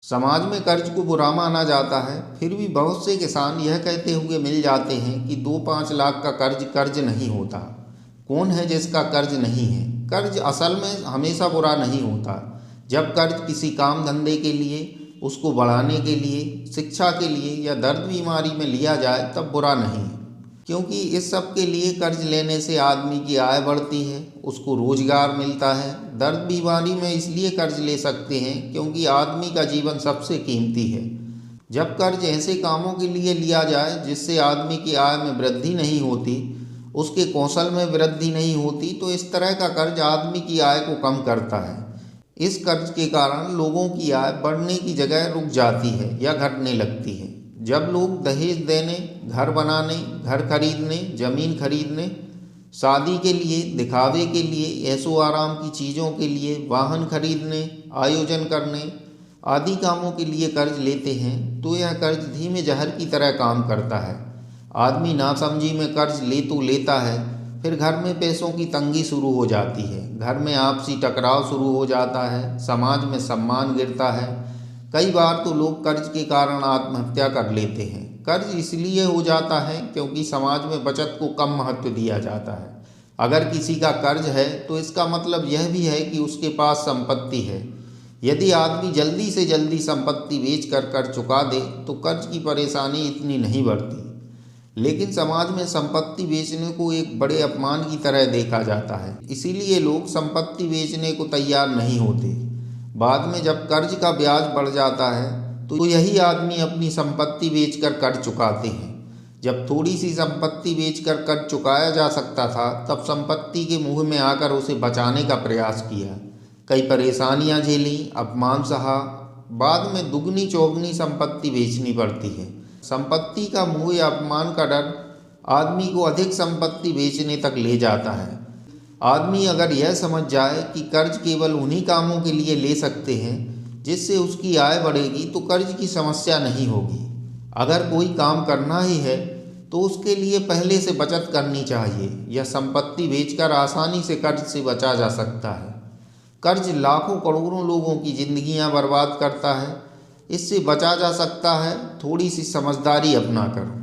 समाज में कर्ज को बुरा माना जाता है, फिर भी बहुत से किसान यह कहते हुए मिल जाते हैं कि 2-5 लाख का कर्ज कर्ज नहीं होता। कौन है जिसका कर्ज नहीं है? कर्ज असल में हमेशा बुरा नहीं होता। जब कर्ज किसी काम धंधे के लिए, उसको बढ़ाने के लिए, शिक्षा के लिए या दर्द बीमारी में लिया जाए तब बुरा नहीं है, क्योंकि इस सब के लिए कर्ज लेने से आदमी की आय बढ़ती है, उसको रोजगार मिलता है। दर्द बीमारी में इसलिए कर्ज ले सकते हैं क्योंकि आदमी का जीवन सबसे कीमती है। जब कर्ज ऐसे कामों के लिए लिया जाए जिससे आदमी की आय में वृद्धि नहीं होती, उसके कौशल में वृद्धि नहीं होती, तो इस तरह का कर्ज आदमी की आय को कम करता है। इस कर्ज के कारण लोगों की आय बढ़ने की जगह रुक जाती है या घटने लगती है। जब लोग दहेज देने, घर बनाने, घर खरीदने, ज़मीन खरीदने, शादी के लिए, दिखावे के लिए, ऐशो आराम की चीज़ों के लिए, वाहन खरीदने, आयोजन करने आदि कामों के लिए कर्ज लेते हैं, तो यह कर्ज धीमे जहर की तरह काम करता है। आदमी नासमझी में कर्ज ले तो लेता है, फिर घर में पैसों की तंगी शुरू हो जाती है, घर में आपसी टकराव शुरू हो जाता है, समाज में सम्मान गिरता है। कई बार तो लोग कर्ज के कारण आत्महत्या कर लेते हैं। कर्ज इसलिए हो जाता है क्योंकि समाज में बचत को कम महत्व दिया जाता है। अगर किसी का कर्ज है तो इसका मतलब यह भी है कि उसके पास संपत्ति है। यदि आदमी जल्दी से जल्दी संपत्ति बेच कर कर्ज चुका दे तो कर्ज की परेशानी इतनी नहीं बढ़ती। लेकिन समाज में संपत्ति बेचने को एक बड़े अपमान की तरह देखा जाता है, इसीलिए लोग संपत्ति बेचने को तैयार नहीं होते। बाद में जब कर्ज का ब्याज बढ़ जाता है तो यही आदमी अपनी संपत्ति बेचकर कर्ज चुकाते हैं। जब थोड़ी सी संपत्ति बेचकर कर्ज चुकाया जा सकता था, तब संपत्ति के मुँह में आकर उसे बचाने का प्रयास किया, कई परेशानियां झेली, अपमान सहा, बाद में दुगनी चौगनी संपत्ति बेचनी पड़ती है। संपत्ति का मोह या अपमान का डर आदमी को अधिक संपत्ति बेचने तक ले जाता है। आदमी अगर यह समझ जाए कि कर्ज केवल उन्हीं कामों के लिए ले सकते हैं जिससे उसकी आय बढ़ेगी, तो कर्ज की समस्या नहीं होगी। अगर कोई काम करना ही है तो उसके लिए पहले से बचत करनी चाहिए। यह संपत्ति बेचकर आसानी से कर्ज से बचा जा सकता है। कर्ज लाखों करोड़ों लोगों की जिंदगियां बर्बाद करता है। इससे बचा जा सकता है थोड़ी सी समझदारी अपनाकर।